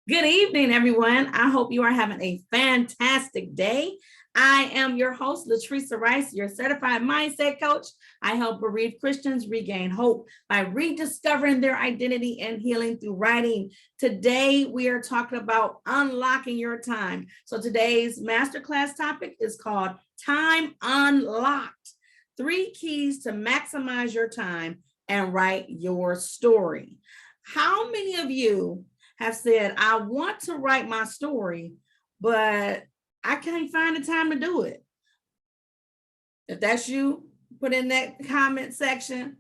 Good evening, everyone. I hope you are having a fantastic day. I am your host, Latrice Rice, your certified mindset coach. I help bereaved Christians regain hope by rediscovering their identity and healing through writing. Today, we are talking about unlocking your time. So today's masterclass topic is called Time Unlocked: 3 Keys to Maximize Your Time and Write Your Story. How many of you have said, I want to write my story, but I can't find the time to do it? If that's you, put in that comment section.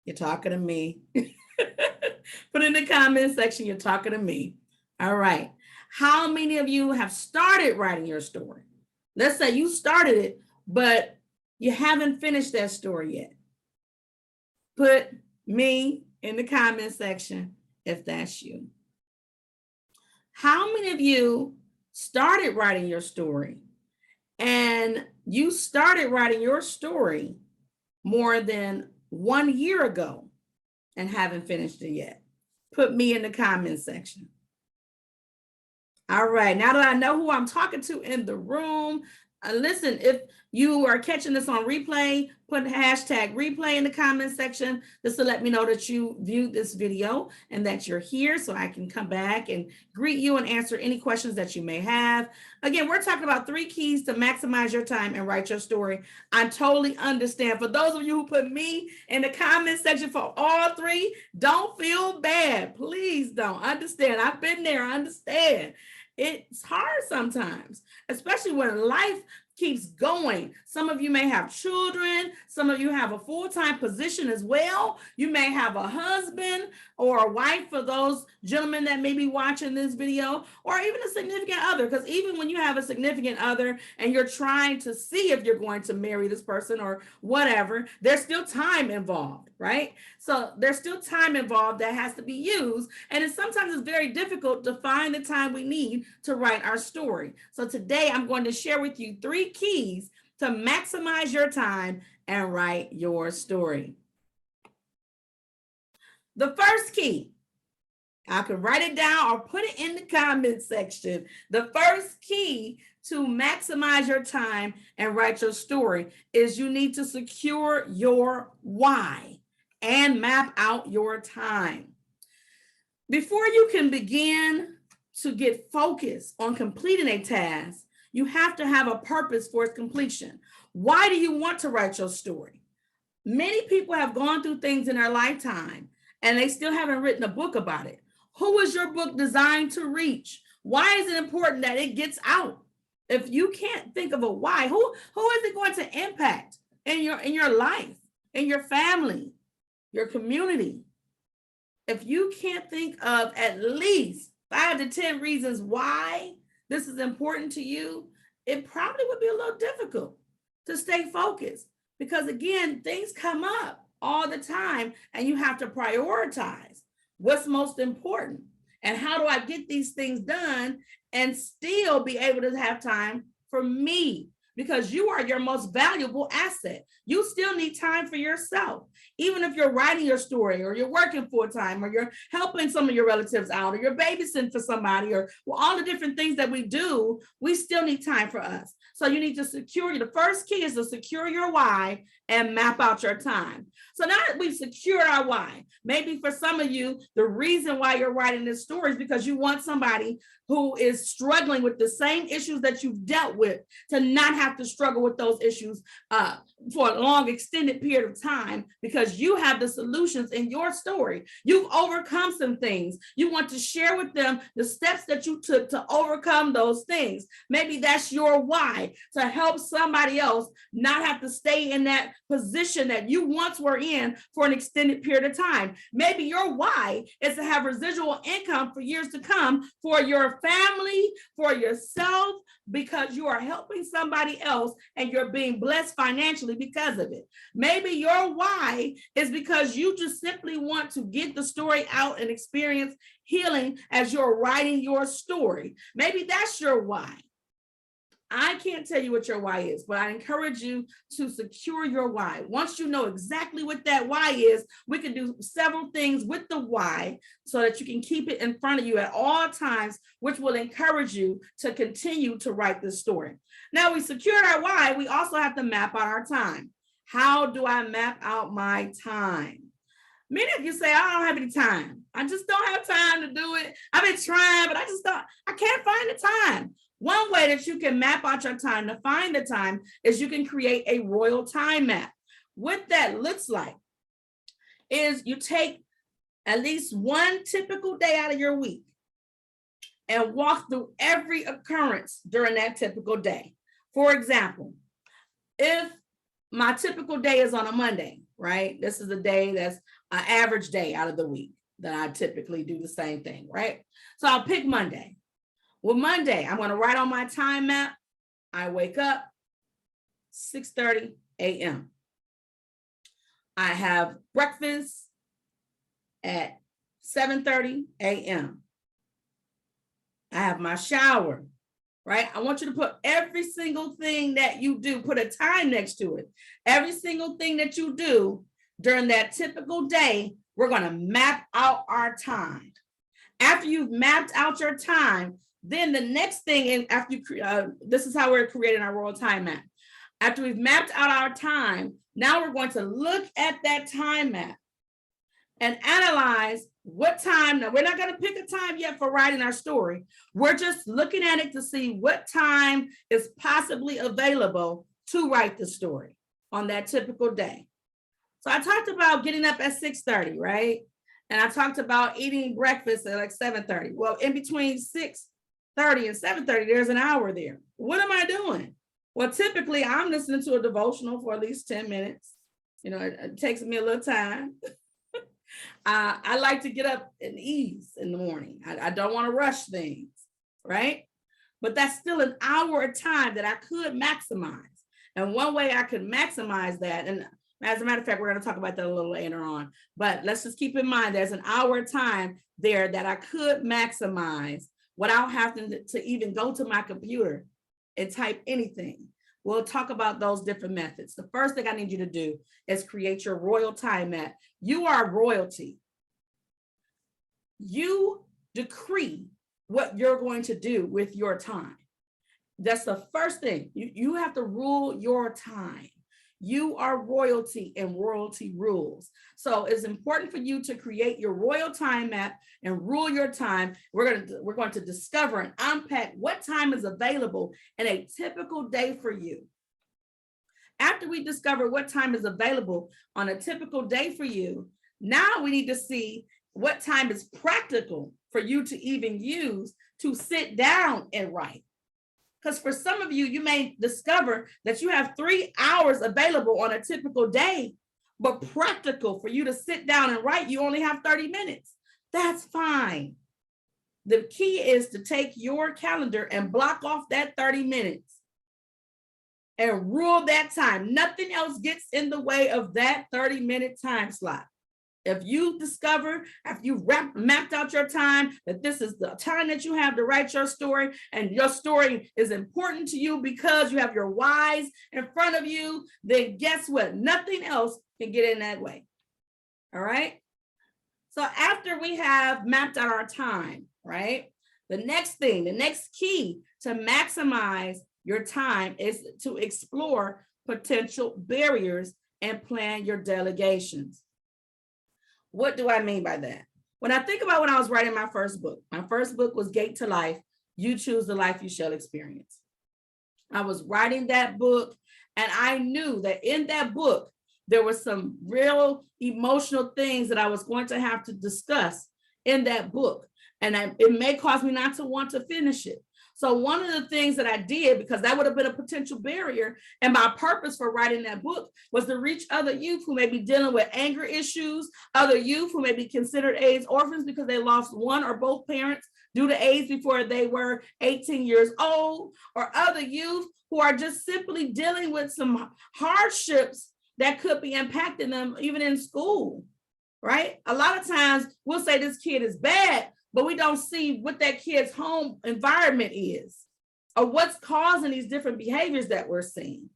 You're talking to me. Put in the comment section, you're talking to me. All right. How many of you have started writing your story? Let's say you started it, but you haven't finished that story yet. Put me in the comment section if that's you. How many of you started writing your story and you started writing your story more than 1 year ago and haven't finished it yet? Put me in the comment section. All right, now that I know who I'm talking to in the room, listen, if you are catching this on replay, put hashtag replay in the comment section just to let me know that you viewed this video and that you're here so I can come back and greet you and answer any questions that you may have. Again, we're talking about 3 keys to maximize your time and write your story. I totally understand. For those of you who put me in the comment section for all 3, don't feel bad. Please don't. Understand. I've been there. I understand. It's hard sometimes, especially when life keeps going. Some of you may have children. Some of you have a full-time position as well. You may have a husband or a wife, for those gentlemen that may be watching this video, or even a significant other, because even when you have a significant other and you're trying to see if you're going to marry this person or whatever, there's still time involved, right? So there's still time involved that has to be used, and sometimes it's very difficult to find the time we need to write our story. So today I'm going to share with you 3 keys to maximize your time and write your story. The first key, I can write it down or put it in the comment section. The first key to maximize your time and write your story is you need to secure your why and map out your time. Before you can begin to get focused on completing a task, you have to have a purpose for its completion. Why do you want to write your story? Many people have gone through things in their lifetime and they still haven't written a book about it. Who is your book designed to reach? Why is it important that it gets out? If you can't think of a why, who is it going to impact in your life, in your family, your community? If you can't think of at least 5 to 10 reasons why this is important to you, it probably would be a little difficult to stay focused, because again, things come up all the time and you have to prioritize what's most important and how do I get these things done and still be able to have time for me, because you are your most valuable asset. You still need time for yourself. Even if you're writing your story or you're working full-time or you're helping some of your relatives out or you're babysitting for somebody, or all the different things that we do, we still need time for us. So you need to secure, the first key is to secure your why and map out your time. So now that we've secured our why, maybe for some of you, the reason why you're writing this story is because you want somebody who is struggling with the same issues that you've dealt with to not have to struggle with those issues for a long extended period of time, because you have the solutions in your story. You've overcome some things. You want to share with them the steps that you took to overcome those things. Maybe that's your why, to help somebody else not have to stay in that position that you once were in for an extended period of time. Maybe your why is to have residual income for years to come for your family, for yourself, because you are helping somebody else and you're being blessed financially because of it. Maybe your why is because you just simply want to get the story out and experience healing as you're writing your story. Maybe that's your why. I can't tell you what your why is, but I encourage you to secure your why. Once you know exactly what that why is, we can do several things with the why so that you can keep it in front of you at all times, which will encourage you to continue to write this story. Now we secured our why, we also have to map out our time. How do I map out my time? Many of you say, I don't have any time. I just don't have time to do it. I've been trying, but I can't find the time. One way that you can map out your time to find the time is you can create a royal time map. What that looks like is you take at least one typical day out of your week and walk through every occurrence during that typical day. For example, if my typical day is on a Monday, right? This is a day that's an average day out of the week that I typically do the same thing, right? So I'll pick Monday. Well, Monday, I'm going to write on my time map. I wake up 6:30 a.m. I have breakfast at 7:30 a.m. I have my shower, right? I want you to put every single thing that you do, put a time next to it. Every single thing that you do during that typical day, we're going to map out our time. After you've mapped out your time, then the next thing, and after you, this is how we're creating our royal time map. After we've mapped out our time, now we're going to look at that time map and analyze what time. Now, we're not going to pick a time yet for writing our story. We're just looking at it to see what time is possibly available to write the story on that typical day. So I talked about getting up at 6:30, right? And I talked about eating breakfast at like 7:30. Well, in between 6:30 and 7:30, there's an hour there. What am I doing? Well, typically I'm listening to a devotional for at least 10 minutes. You know, it takes me a little time. I like to get up and ease in the morning. I don't want to rush things, right? But that's still an hour of time that I could maximize. And one way I could maximize that, and as a matter of fact, we're going to talk about that a little later on, but let's just keep in mind there's an hour of time there that I could maximize without having to even go to my computer and type anything. We'll talk about those different methods. The first thing I need you to do is create your royal time map. You are royalty. You decree what you're going to do with your time. That's the first thing. You have to rule your time. You are royalty and royalty rules. So it's important for you to create your royal time map and rule your time. We're going to discover and unpack what time is available in a typical day for you. After we discover what time is available on a typical day for you, now we need to see what time is practical for you to even use to sit down and write. Because for some of you, you may discover that you have 3 hours available on a typical day, but practical for you to sit down and write, you only have 30 minutes. That's fine. The key is to take your calendar and block off that 30 minutes and rule that time. Nothing else gets in the way of that 30-minute time slot. If you discover, after you've mapped out your time, that this is the time that you have to write your story, and your story is important to you because you have your whys in front of you, then guess what? Nothing else can get in that way. All right? So after we have mapped out our time, right? The next thing, the next key to maximize your time is to explore potential barriers and plan your delegations. What do I mean by that? When I think about when I was writing my first book was Gate to Life, You Choose the Life You Shall Experience. I was writing that book, and I knew that in that book, there were some real emotional things that I was going to have to discuss in that book. And it may cause me not to want to finish it. So one of the things that I did, because that would have been a potential barrier, and my purpose for writing that book was to reach other youth who may be dealing with anger issues, other youth who may be considered AIDS orphans because they lost one or both parents due to AIDS before they were 18 years old, or other youth who are just simply dealing with some hardships that could be impacting them even in school, right? A lot of times we'll say this kid is bad, but we don't see what that kid's home environment is. or what's causing these different behaviors that we're seeing.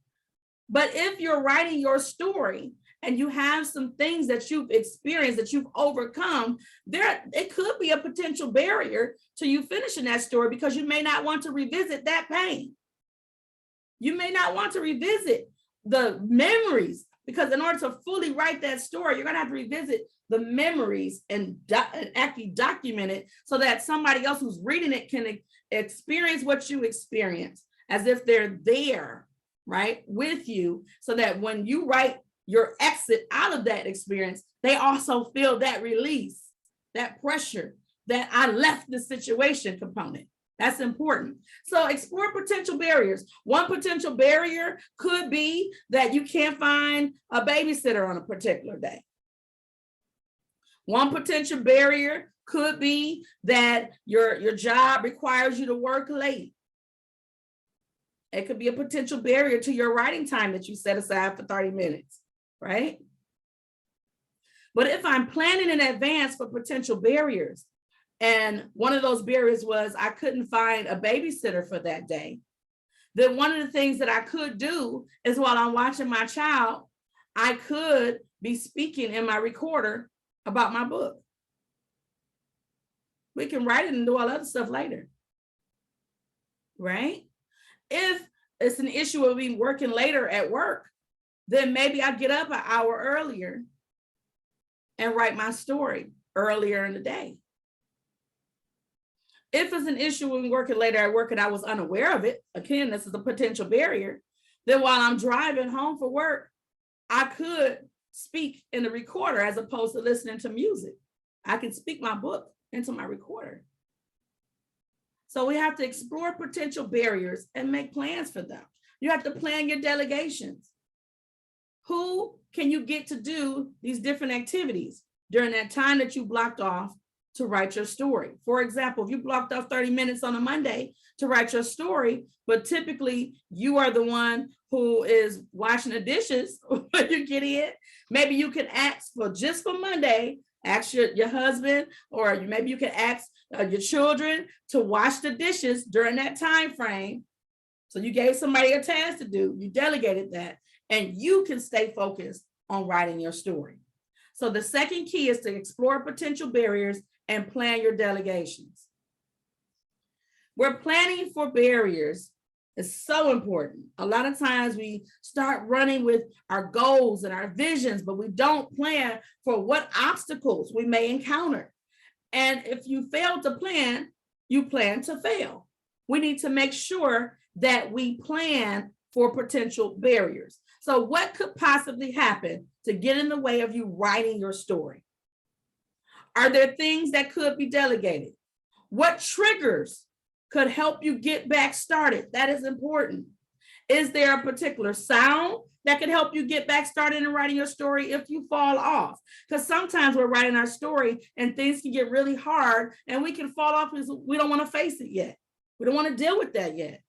But if you're writing your story and you have some things that you've experienced, that you've overcome, it could be a potential barrier to you finishing that story, because you may not want to revisit that pain. You may not want to revisit the memories, because in order to fully write that story, you're going to have to revisit the memories and actually document it so that somebody else who's reading it can experience what you experience, as if they're there, right, with you, so that when you write your exit out of that experience, they also feel that release, that pressure, that I left the situation component. That's important. So explore potential barriers. One potential barrier could be that you can't find a babysitter on a particular day. One potential barrier could be that your job requires you to work late. It could be a potential barrier to your writing time that you set aside for 30 minutes, right? But if I'm planning in advance for potential barriers, and one of those barriers was I couldn't find a babysitter for that day, then one of the things that I could do is, while I'm watching my child, I could be speaking in my recorder about my book. We can write it and do all other stuff later, right? If it's an issue of me working later at work, then maybe I get up an hour earlier and write my story earlier in the day. If it's an issue when working later at work and I was unaware of it, again, this is a potential barrier, then while I'm driving home for work, I could speak in the recorder as opposed to listening to music. I can speak my book into my recorder. So we have to explore potential barriers and make plans for them. You have to plan your delegations. Who can you get to do these different activities during that time that you blocked off to write your story? For example, if you blocked off 30 minutes on a Monday to write your story, but typically you are the one who is washing the dishes when you get in, maybe you can ask for, just for Monday, ask your husband, or maybe you can ask your children to wash the dishes during that time frame. So you gave somebody a task to do, you delegated that, and you can stay focused on writing your story. So the second key is to explore potential barriers and plan your delegations. Where planning for barriers is so important. A lot of times we start running with our goals and our visions, but we don't plan for what obstacles we may encounter. And if you fail to plan, you plan to fail. We need to make sure that we plan for potential barriers. So what could possibly happen to get in the way of you writing your story? Are there things that could be delegated? What triggers could help you get back started? That is important. Is there a particular sound that could help you get back started in writing your story if you fall off? Because sometimes we're writing our story and things can get really hard and we can fall off because we don't want to face it yet. We don't want to deal with that yet.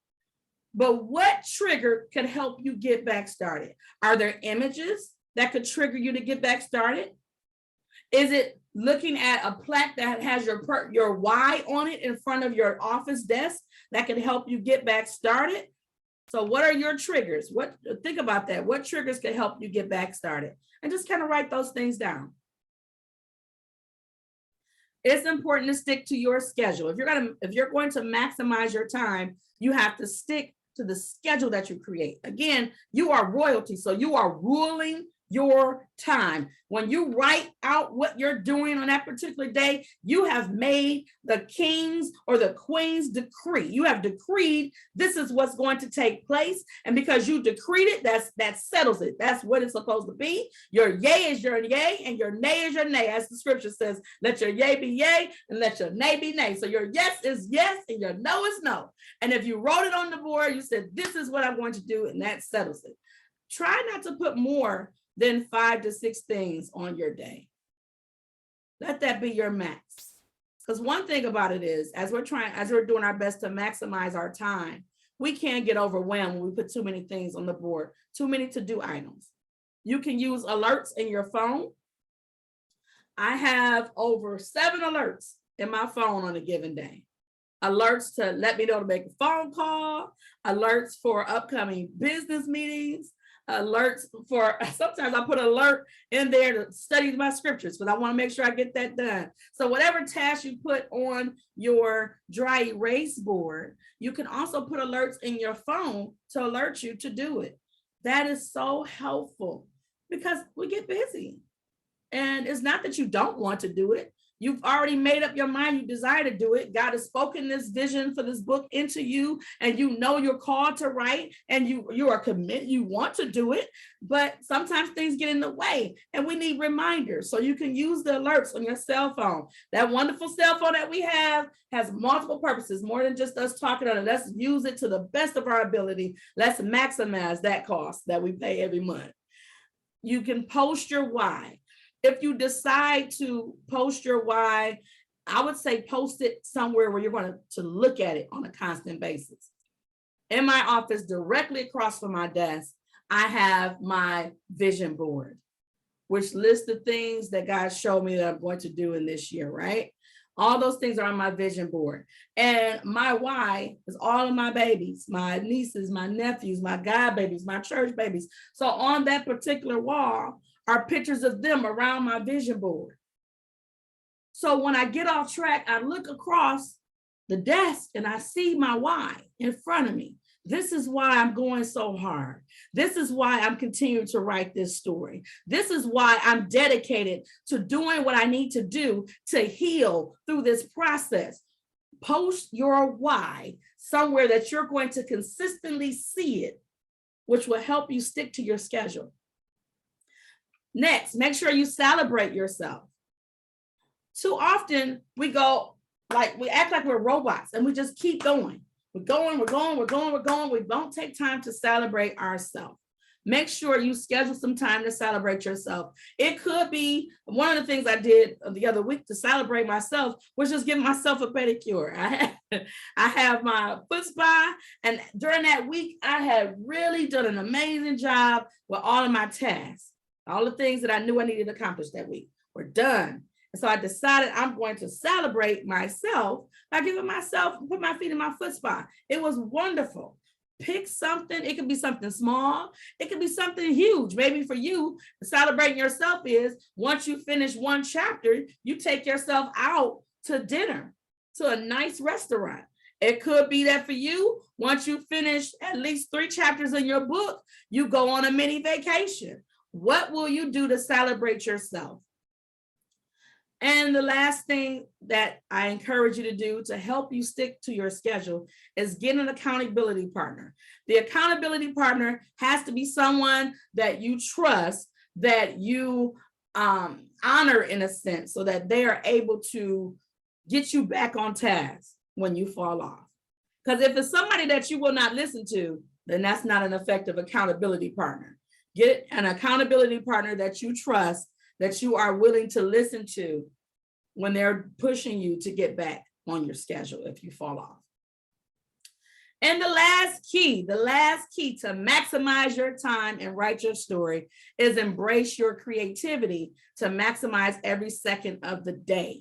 But what trigger could help you get back started? Are there images that could trigger you to get back started? Is it looking at a plaque that has your why on it in front of your office desk that can help you get back started? So what are your triggers? Think about that. What triggers can help you get back started? And just kind of write those things down. It's important to stick to your schedule. If you're going to maximize your time, you have to stick to the schedule that you create. Again, you are royalty, so you are ruling your time. When you write out what you're doing on that particular day, you have made the king's or the queen's decree. You have decreed this is what's going to take place. And because you decreed it, that settles it. That's what it's supposed to be. Your yay is your yay and your nay is your nay. As the scripture says, let your yay be yay and let your nay be nay. So your yes is yes and your no is no. And if you wrote it on the board, you said, this is what I'm going to do, and that settles it. Try not to put more than 5 to 6 things on your day. Let that be your max. Because one thing about it is, as we're doing our best to maximize our time, we can't get overwhelmed when we put too many things on the board, too many to-do items. You can use alerts in your phone. I have over 7 alerts in my phone on a given day. alerts to let me know to make a phone call, alerts for upcoming business meetings, alerts for, sometimes I put an alert in there to study my scriptures because I want to make sure I get that done. So whatever task you put on your dry erase board, you can also put alerts in your phone to alert you to do it. That is so helpful because we get busy. And it's not that you don't want to do it. You've already made up your mind, you desire to do it. God has spoken this vision for this book into you, and you know you're called to write, and you are committed, you want to do it, but sometimes things get in the way, and we need reminders. So you can use the alerts on your cell phone. That wonderful cell phone that we have has multiple purposes, more than just us talking on it. Let's use it to the best of our ability. Let's maximize that cost that we pay every month. You can post your why. If you decide to post your why, I would say post it somewhere where you're going to look at it on a constant basis. In my office, directly across from my desk, I have my vision board, which lists the things that God showed me that I'm going to do in this year, right? All those things are on my vision board. And my why is all of my babies, my nieces, my nephews, my god babies, my church babies. So on that particular wall are pictures of them around my vision board. So when I get off track, I look across the desk and I see my why in front of me. This is why I'm going so hard. This is why I'm continuing to write this story. This is why I'm dedicated to doing what I need to do to heal through this process. Post your why somewhere that you're going to consistently see it, which will help you stick to your schedule. Next, make sure you celebrate yourself. Too often we act like we're robots and we just keep going. We're going. We don't take time to celebrate ourselves. Make sure you schedule some time to celebrate yourself. It could be one of the things I did the other week to celebrate myself was just giving myself a pedicure. I have my foot spa, and during that week, I had really done an amazing job with all of my tasks. All the things that I knew I needed to accomplish that week were done. And so I decided I'm going to celebrate myself by put my feet in my foot spa. It was wonderful. Pick something. It could be something small. It could be something huge. Maybe for you, celebrating yourself is once you finish one chapter, you take yourself out to dinner, to a nice restaurant. It could be that for you, once you finish at least 3 chapters in your book, you go on a mini vacation. What will you do to celebrate yourself? And the last thing that I encourage you to do to help you stick to your schedule is get an accountability partner. The accountability partner has to be someone that you trust, that you honor in a sense, so that they are able to get you back on task when you fall off. Because if it's somebody that you will not listen to, then that's not an effective accountability partner. Get an accountability partner that you trust, that you are willing to listen to when they're pushing you to get back on your schedule if you fall off. And the last key to maximize your time and write your story is embrace your creativity to maximize every second of the day.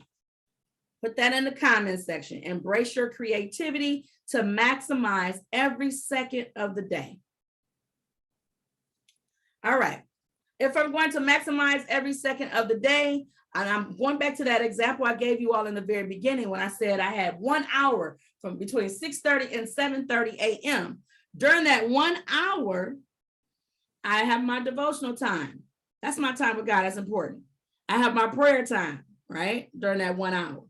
Put that in the comment section. Embrace your creativity to maximize every second of the day. All right. If I'm going to maximize every second of the day, and I'm going back to that example I gave you all in the very beginning when I said I had 1 hour from between 6:30 and 7:30 a.m. During that 1 hour, I have my devotional time. That's my time with God. That's important. I have my prayer time, right? During that 1 hour.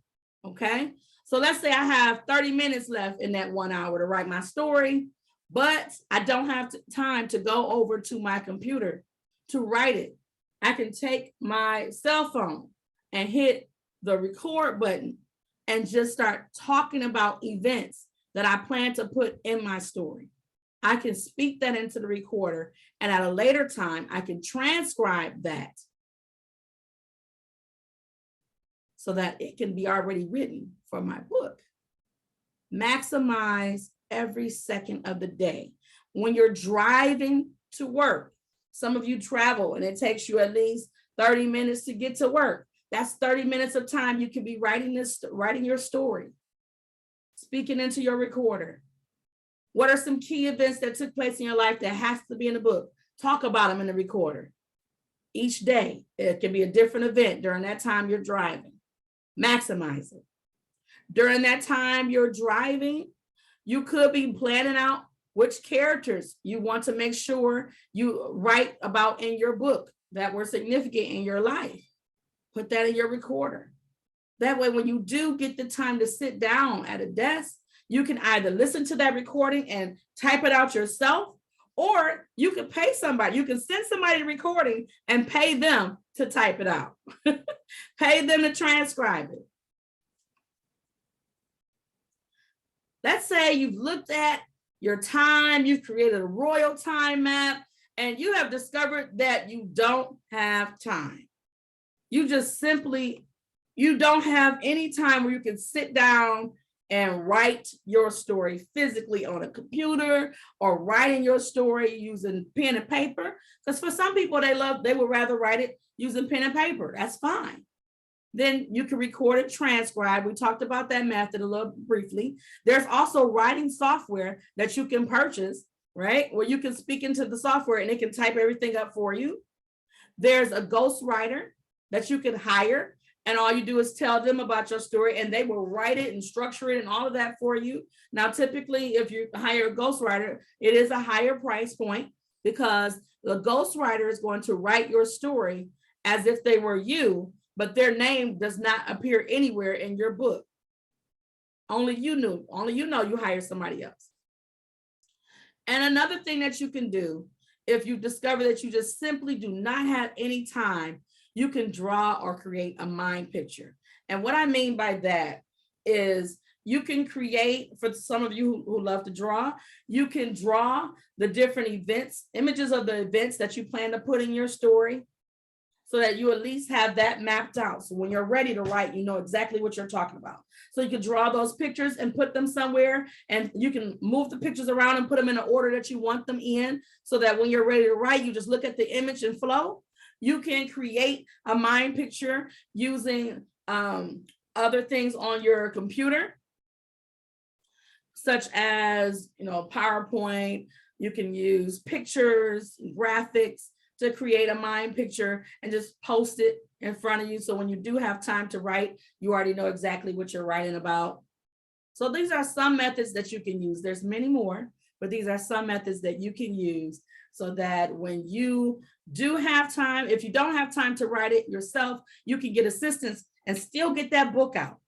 Okay. So let's say I have 30 minutes left in that 1 hour to write my story, but I don't have time to go over to my computer to write it. I can take my cell phone and hit the record button and just start talking about events that I plan to put in my story. I can speak that into the recorder, and at a later time, I can transcribe that so that it can be already written for my book. Maximize every second of the day. When you're driving to work, some of you travel and it takes you at least 30 minutes to get to work. That's 30 minutes of time you can be writing your story. speaking into your recorder. What are some key events that took place in your life that has to be in the book? Talk about them in the recorder. Each day, it can be a different event during that time you're driving. Maximize it. During that time you're driving, you could be planning out which characters you want to make sure you write about in your book that were significant in your life. Put that in your recorder. That way, when you do get the time to sit down at a desk, you can either listen to that recording and type it out yourself, or you can pay somebody. You can send somebody a recording and pay them to type it out. Pay them to transcribe it. Let's say you've looked at your time, you've created a royal time map, and you have discovered that you don't have time. You just simply, you don't have any time where you can sit down and write your story physically on a computer, or writing your story using pen and paper. Because for some people, they would rather write it using pen and paper. That's fine. Then you can record it, transcribe. We talked about that method a little briefly. There's also writing software that you can purchase, right? Where you can speak into the software and it can type everything up for you. There's a ghostwriter that you can hire, and all you do is tell them about your story and they will write it and structure it and all of that for you. Now, typically, if you hire a ghostwriter, it is a higher price point because the ghostwriter is going to write your story as if they were you, but their name does not appear anywhere in your book. Only you know you hired somebody else. And another thing that you can do, if you discover that you just simply do not have any time, you can draw or create a mind picture. And what I mean by that is you can create, for some of you who love to draw, you can draw the different events, images of the events that you plan to put in your story, so that you at least have that mapped out. So when you're ready to write, you know exactly what you're talking about. So you can draw those pictures and put them somewhere, and you can move the pictures around and put them in the order that you want them in, so that when you're ready to write, you just look at the image and flow. You can create a mind picture using other things on your computer, such as, PowerPoint. You can use pictures, graphics to create a mind picture and just post it in front of you. So when you do have time to write, you already know exactly what you're writing about. So these are some methods that you can use. There's many more, but these are some methods that you can use so that when you do have time, if you don't have time to write it yourself, you can get assistance and still get that book out.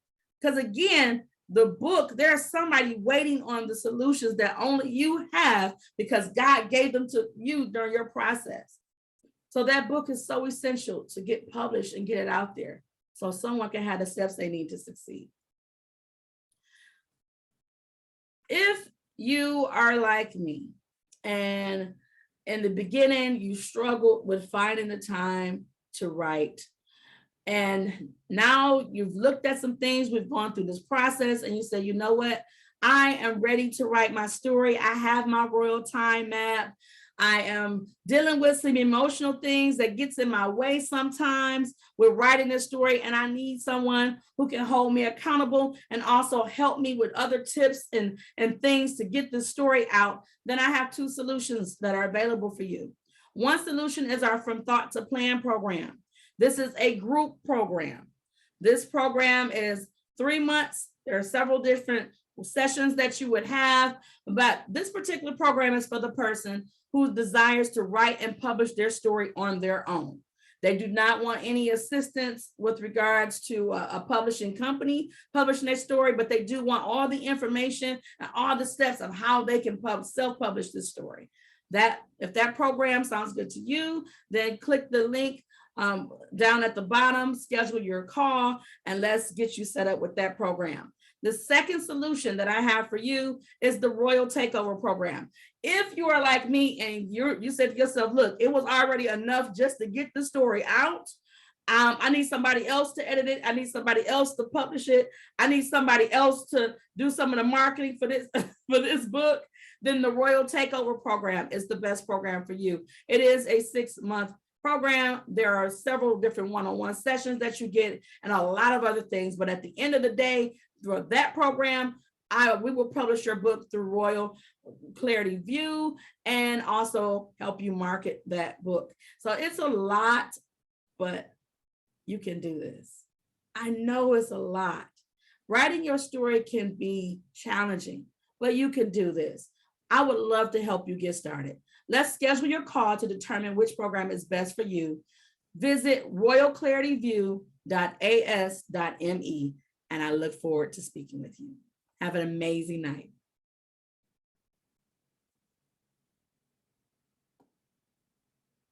Because again, the book, there's somebody waiting on the solutions that only you have because God gave them to you during your process. So that book is so essential to get published and get it out there so someone can have the steps they need to succeed. If you are like me and in the beginning you struggled with finding the time to write, and now you've looked at some things, we've gone through this process, and you say, you know what, I am ready to write my story. I have my royal time map. I am dealing with some emotional things that gets in my way sometimes with writing this story, and I need someone who can hold me accountable and also help me with other tips and things to get this story out. Then I have two solutions that are available for you. One solution is our From Thought to Plan program. This is a group program. This program is 3 months. There are several different sessions that you would have, but this particular program is for the person who desires to write and publish their story on their own. They do not want any assistance with regards to a publishing company publishing their story, but they do want all the information and all the steps of how they can self-publish this story. If that program sounds good to you, then click the link down at the bottom, schedule your call, and let's get you set up with that program. The second solution that I have for you is the Royal Takeover program. If you are like me and you said to yourself, look, it was already enough just to get the story out. I need somebody else to edit it. I need somebody else to publish it. I need somebody else to do some of the marketing for this, for this book. Then the Royal Takeover program is the best program for you. It is a 6-month program. There are several different one-on-one sessions that you get and a lot of other things. But at the end of the day, for that program, we will publish your book through Royal Clarity View and also help you market that book. So it's a lot, but you can do this. I know it's a lot. Writing your story can be challenging, but you can do this. I would love to help you get started. Let's schedule your call to determine which program is best for you. Visit royalclarityview.as.me, and I look forward to speaking with you. Have an amazing night.